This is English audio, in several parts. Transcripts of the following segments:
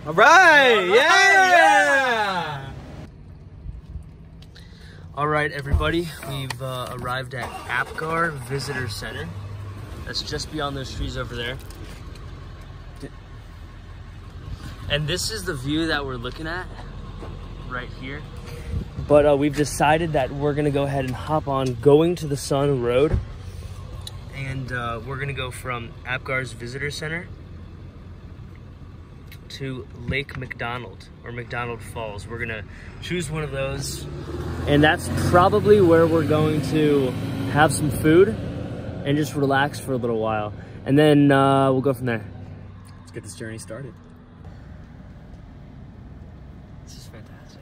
All right, yeah! All right, everybody, we've arrived at Apgar Visitor Center. That's just beyond those trees over there. And this is the view that we're looking at right here. But we've decided that we're gonna go ahead and hop on Going to the Sun Road. And we're gonna go from Apgar's Visitor Center to Lake McDonald or McDonald Falls. We're gonna choose one of those. And that's probably where we're going to have some food and just relax for a little while. And then we'll go from there. Let's get this journey started. This is fantastic.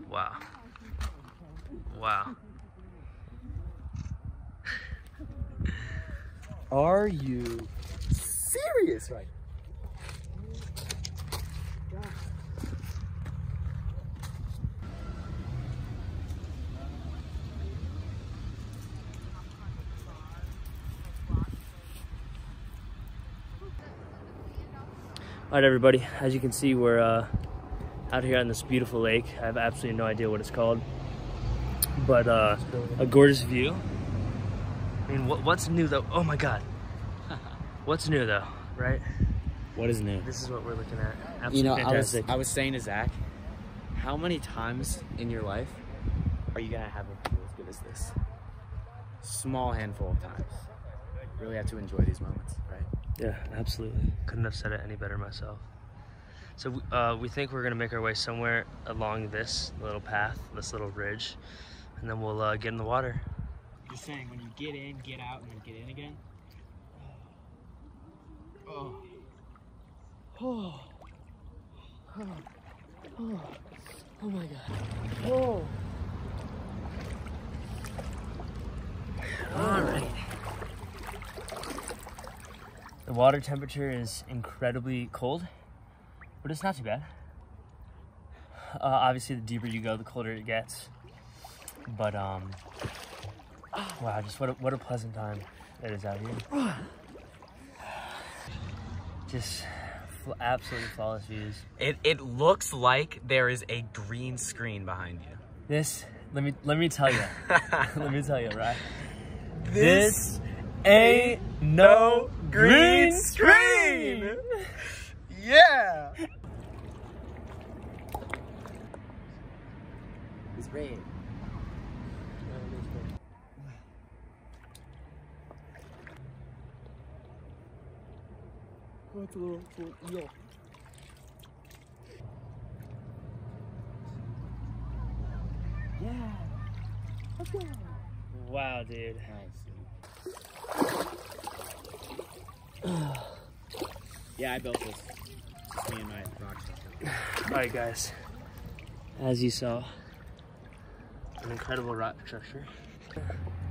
Wow. Wow. Are you serious right now? All right, everybody, as you can see, we're out here on this beautiful lake. I have absolutely no idea what it's called, but a gorgeous view. I mean, what's new though? Oh my God. What's new though, right? What is new? This is what we're looking at. Absolutely You know, fantastic. I was saying to Zach, how many times in your life are you gonna have a view as good as this? Small handful of times. Really have to enjoy these moments, right? Yeah, absolutely. Couldn't have said it any better myself. So we think we're gonna make our way somewhere along this little path, this little ridge, and then we'll get in the water. You're saying when you get in, get out, and then get in again? Oh. Oh. Oh. Oh. Oh my God. Oh. All right. The water temperature is incredibly cold, but it's not too bad. Obviously, the deeper you go, the colder it gets. But wow, just what a pleasant time it is out here. Just absolutely flawless views. It looks like there is a green screen behind you. This, let me tell you, let me tell you, right? This ain't no green screen. Yeah. It's rain. Oh, it's a little eel. Yeah. Let's go. Wow, dude. Nice. Yeah, I built this. Just me and my rock structure. All right, guys. As you saw, an incredible rock structure.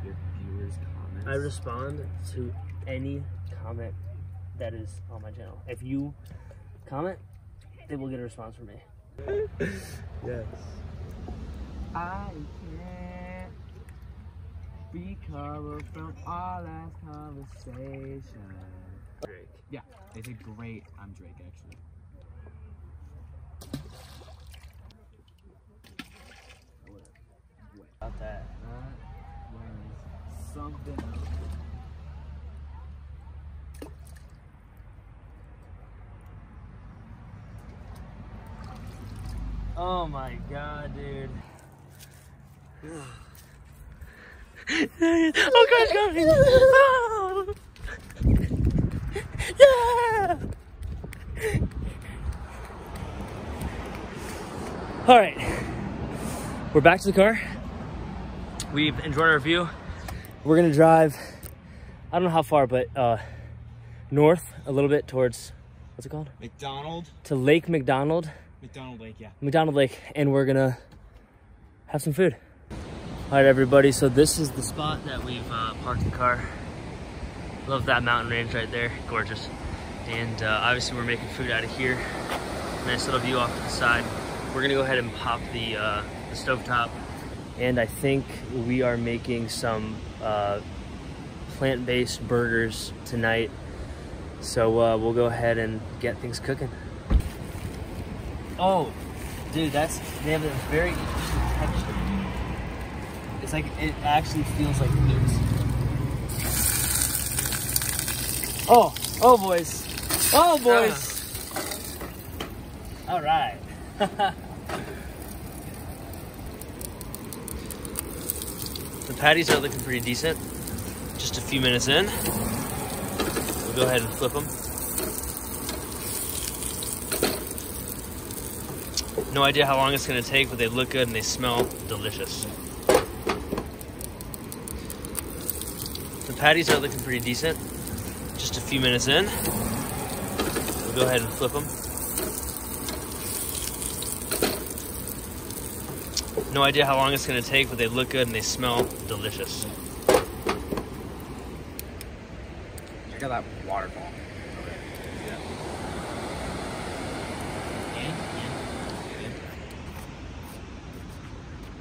Your viewers' comments. I respond to any comment that is on my channel. If you comment, they will get a response from me. Yes. I can't recover from our last conversation. Drake. Yeah, it's a great, I'm Drake actually. About that. That was something else. Oh my God, dude. Oh gosh, guys. Oh. Yeah. All right, we're back to the car. We've enjoyed our view. We're gonna drive, I don't know how far, but north a little bit towards, what's it called? McDonald? To Lake McDonald. McDonald Lake, yeah. McDonald Lake, and we're gonna have some food. All right, everybody, so this is the spot that we've parked the car. Love that mountain range right there, gorgeous. And obviously we're making food out of here. Nice little view off to the side. We're gonna go ahead and pop the stovetop. And I think we are making some plant-based burgers tonight. So we'll go ahead and get things cooking. Oh, dude, they have a very interesting texture. It's like, it actually feels like meat. Oh boys. Oh boys. All right. The patties are looking pretty decent. Just a few minutes in. We'll go ahead and flip them. No idea how long it's gonna take, but they look good and they smell delicious. The patties are looking pretty decent. Just a few minutes in. We'll go ahead and flip them. No idea how long it's gonna take, but they look good and they smell delicious. Check out that waterfall. Yeah.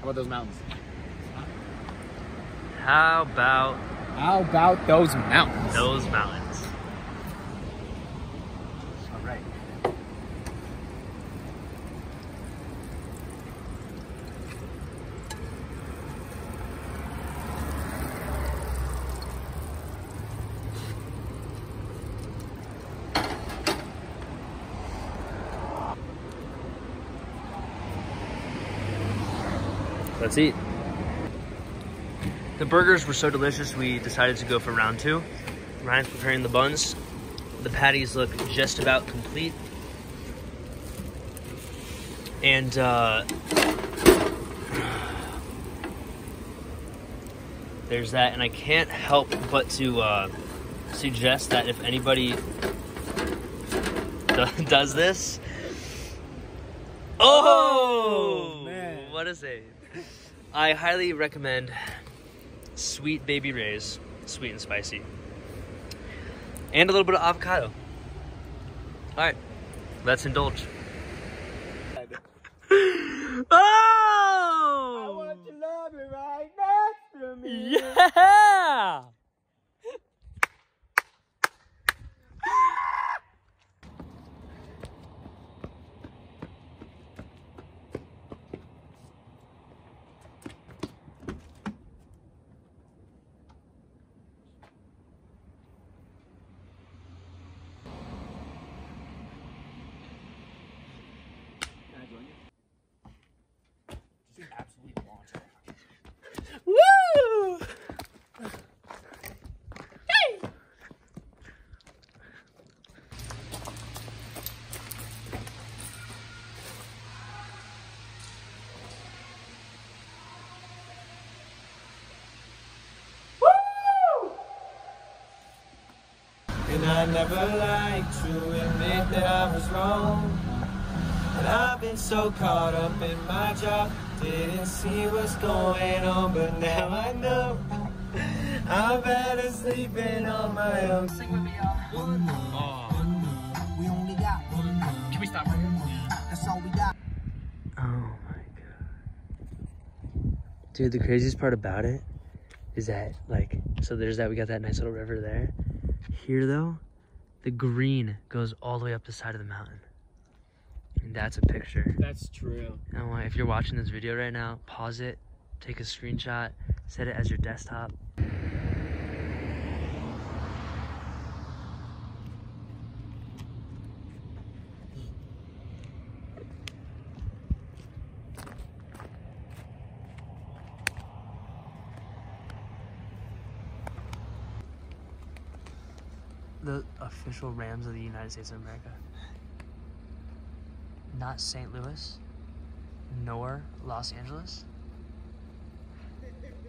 How about those mountains? How about those mountains? those mountains? All right. Let's eat. The burgers were so delicious, we decided to go for round two. Ryan's preparing the buns. The patties look just about complete. And there's that. And I can't help but to suggest that if anybody does this, oh man, what is it? I highly recommend Sweet Baby Ray's, sweet and spicy, and a little bit of avocado. All right, let's indulge. Oh! I want you to love me right next to me. Yeah! Woo! Hey! Woo! And I never liked to admit that I was wrong. And I've been so caught up in my job, didn't see what's going on, but now I know I'm better sleeping on my own. Sing with me, y'all. We only got one night. Can we stop right here? That's all we got. Oh my god. Dude, the craziest part about it is that, like, so there's that, we got that nice little river there. Here though, the green goes all the way up the side of the mountain. And that's a picture. That's true. And if you're watching this video right now, pause it, take a screenshot, set it as your desktop. The official Rams of the United States of America. Not St. Louis, nor Los Angeles.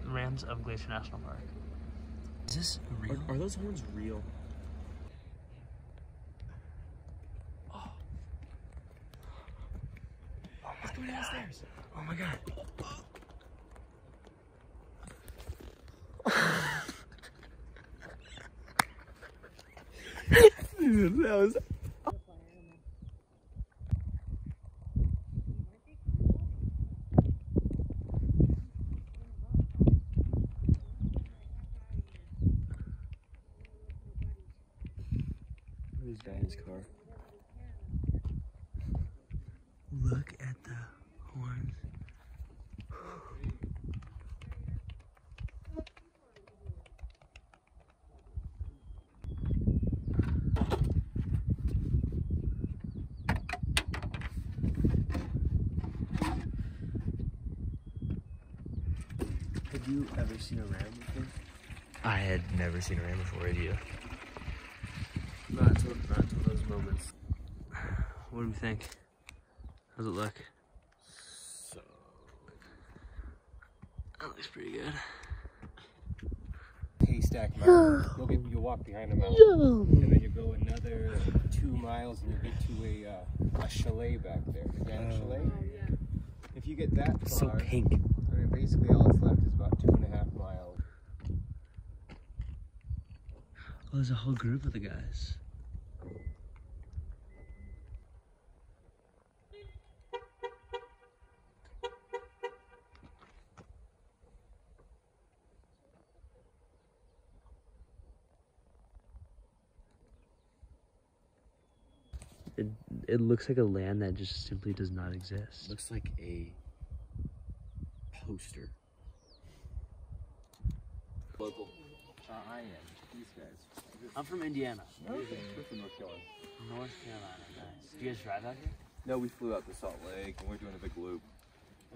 Rams of Glacier National Park. Is this real? Are those horns real? Oh my god. Downstairs. Oh my god. That was... this guy in his car. Look at the horns. Have you ever seen a ram before? I had never seen a ram before, had you? Not until those moments. What do we think? How's it look? So... That looks pretty good. Haystack Mountain. You'll walk behind a mountain, and then you go another 2 miles, and you get to a chalet back there, the Grand Chalet. If you get that far, So pink. I mean, basically all that's left is about 2.5 miles. Oh, there's a whole group of the guys. It looks like a land that just simply does not exist. Looks like a poster. Local. I am. These guys. I'm from Indiana. We're from North Carolina. North Carolina, nice. Do you guys drive out here? No, we flew out to Salt Lake and we're doing a big loop.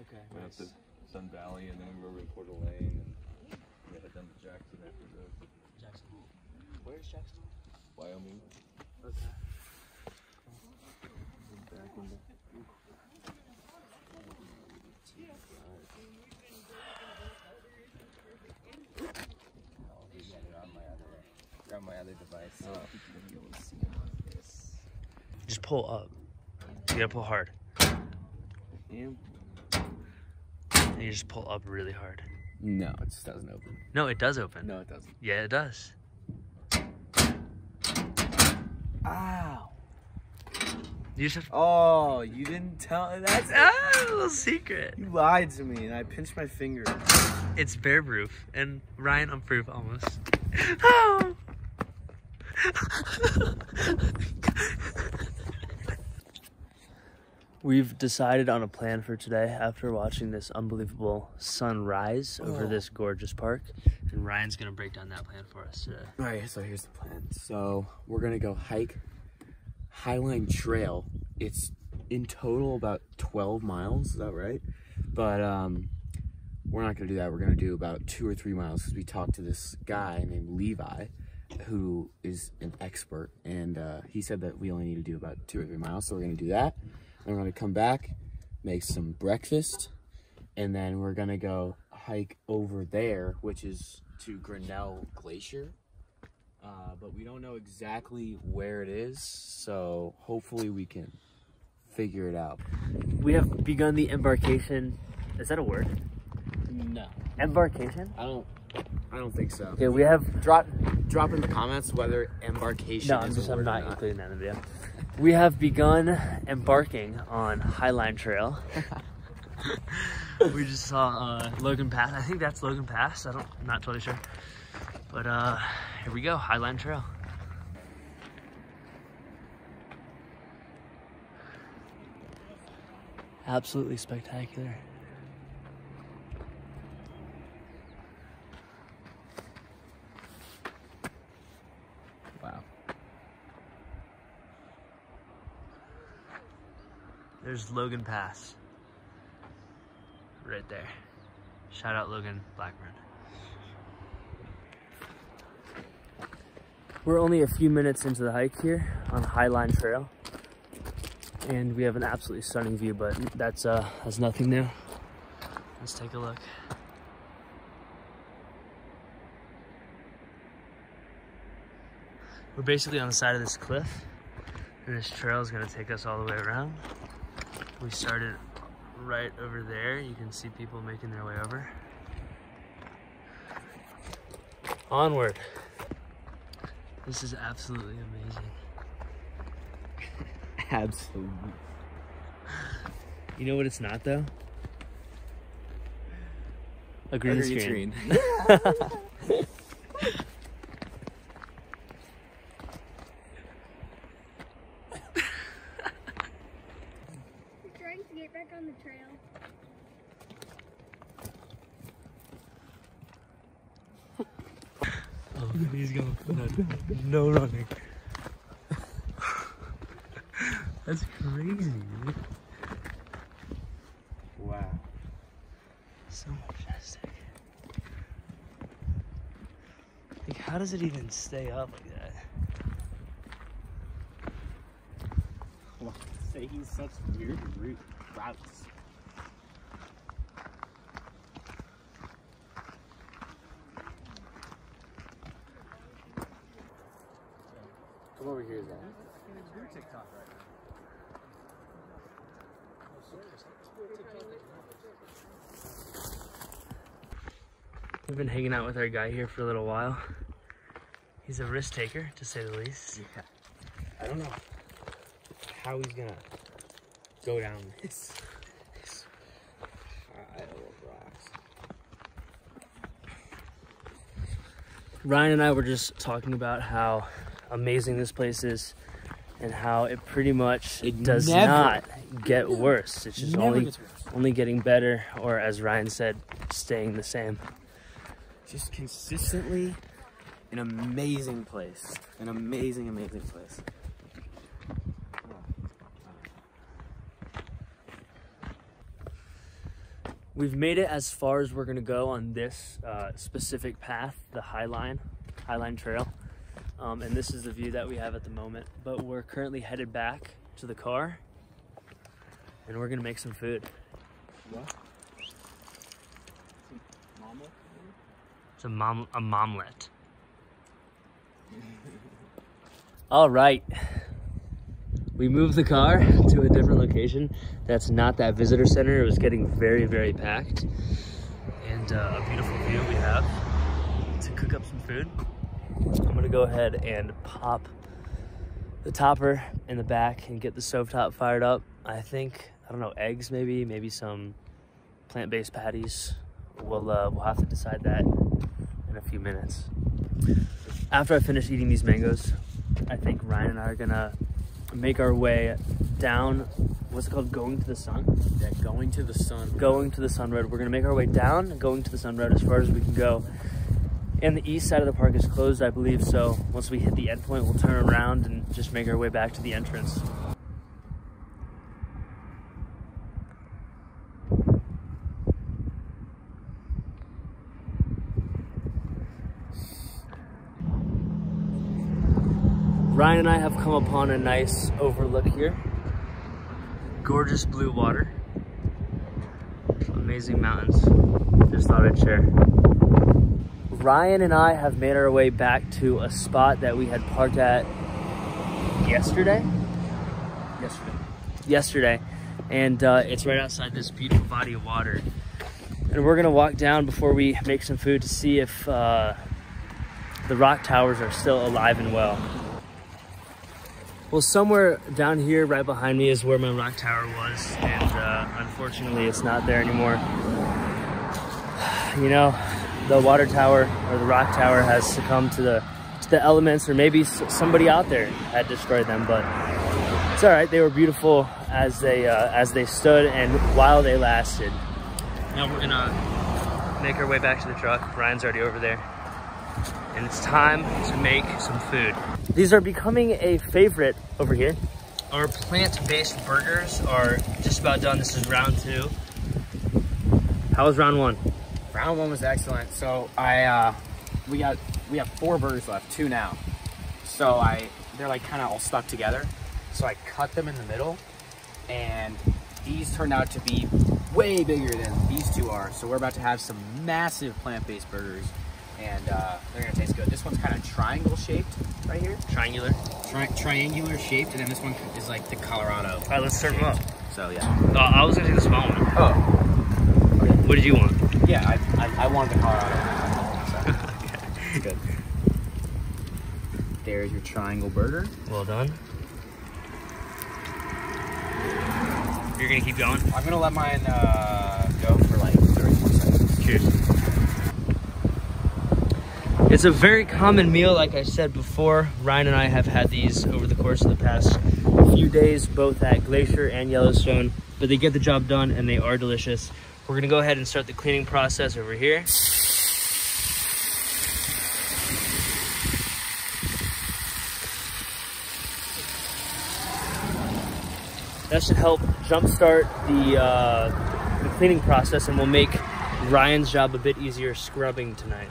Okay, Went up nice. to Sun Valley and then we were over to Coeur d'Alene and we head down to Jackson after the Jacksonville. Where's Jacksonville? Wyoming. Okay. Back into On my other device. Just pull up. You gotta pull hard. And you just pull up really hard. No, it just doesn't open. No, it does open. No, it doesn't. Yeah, it does. Ow! You just have to... Oh, you didn't tell. That's Ah, a little secret. You lied to me, and I pinched my finger. It's bear proof and Ryan proof almost. Oh. We've decided on a plan for today after watching this unbelievable sunrise over this gorgeous park, and Ryan's gonna break down that plan for us today. All right, so here's the plan. So we're gonna go hike Highline Trail. It's in total about 12 miles. Is that right? But we're not gonna do that. We're gonna do about 2 or 3 miles because we talked to this guy named Levi, who is an expert, and he said that we only need to do about 2 or 3 miles. So we're gonna do that. And we're gonna come back, make some breakfast, and then we're gonna go hike over there, which is to Grinnell Glacier. But we don't know exactly where it is, so hopefully we can figure it out. We have begun the embarkation. Is that a word? No, Embarkation? I don't think so. Okay, we have... Drop in the comments whether embarkation No, is a word I'm or not not. including that in the video. We have begun embarking on Highline Trail. We just saw Logan Pass. I think that's Logan Pass. I'm not totally sure. But here we go, Highline Trail. Absolutely spectacular. Wow. There's Logan Pass. Right there. Shout out Logan Blackburn. We're only a few minutes into the hike here on Highline Trail. And we have an absolutely stunning view, but that's nothing new. Let's take a look. We're basically on the side of this cliff, and this trail is gonna take us all the way around. We started right over there. You can see people making their way over. Onward. This is absolutely amazing. Absolutely. You know what it's not though? A green screen. He's going. No running. That's crazy, dude. Wow. So majestic. Like, how does it even stay up like that? Well, say he's such weird routes. Come over here, Zach. Your TikTok right now. We've been hanging out with our guy here for a little while. He's a risk taker, to say the least. Yeah. I don't know how he's gonna go down this pile of rocks. Ryan and I were just talking about how amazing this place is and how it pretty much does not get worse. It's just only getting better, or as Ryan said, staying the same. Just consistently an amazing place. An amazing, amazing place. We've made it as far as we're gonna go on this specific path, the Highline Trail. And this is the view that we have at the moment. But we're currently headed back to the car and we're gonna make some food. What? It's a momlet. All right. We moved the car to a different location. That's not that visitor center. It was getting very, very packed. And a beautiful view we have to cook up some food. I'm gonna go ahead and pop the topper in the back and get the stovetop fired up. I don't know, eggs maybe some plant-based patties. We'll have to decide that in a few minutes. After I finish eating these mangoes, I think Ryan and I are gonna make our way down, what's it called, going to the sun? Yeah, going to the sun. Going to the sun road. We're gonna make our way down, going to the sun road as far as we can go. And the east side of the park is closed, I believe, so once we hit the end point, we'll turn around and just make our way back to the entrance. Ryan and I have come upon a nice overlook here. Gorgeous blue water. Amazing mountains. Just thought I'd share. Ryan and I have made our way back to a spot that we had parked at yesterday. And it's right outside this beautiful body of water. And we're gonna walk down before we make some food to see if the rock towers are still alive and well. Well, somewhere down here right behind me is where my rock tower was, and unfortunately it's not there anymore. You know, the water tower or the rock tower has succumbed to the elements, or maybe somebody out there had destroyed them, but it's all right. They were beautiful as they stood and while they lasted. Now we're gonna make our way back to the truck. Ryan's already over there. And it's time to make some food. These are becoming a favorite over here. Our plant-based burgers are just about done. This is round 2. How was round 1? Round 1 was excellent. So we have 4 burgers left, 2 now. So they're like kind of all stuck together. So I cut them in the middle, and these turned out to be way bigger than these 2 are. So we're about to have some massive plant-based burgers. And they're gonna taste good. This one's kind of triangle shaped right here. Triangular? Triangular shaped, and then this one is like the Colorado. All right, let's serve them up. So yeah. I was gonna take the small one. Oh. Okay. What did you want? Yeah, I wanted the Colorado. So. Okay. It's good. There's your triangle burger. Well done. You're gonna keep going? I'm gonna let mine go for like 30 more seconds. Cheers. It's a very common meal, like I said before. Ryan and I have had these over the course of the past few days, both at Glacier and Yellowstone, but they get the job done and they are delicious. We're gonna go ahead and start the cleaning process over here. That should help jumpstart the cleaning process, and will make Ryan's job a bit easier scrubbing tonight.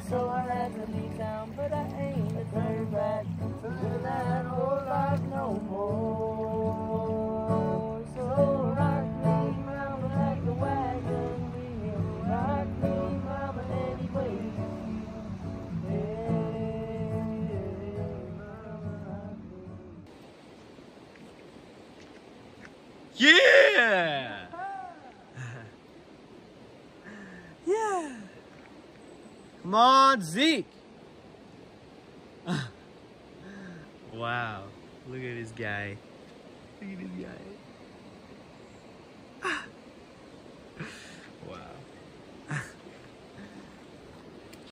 So I had to leave town, but I ain't a turn back to that old life no more. So rock me, mama, like the wagon wheel. Rock me, mama, anyway. Hey, mama, rock me. Yeah! Yeah! Come on, Zeke! Wow, look at this guy. Look at this guy.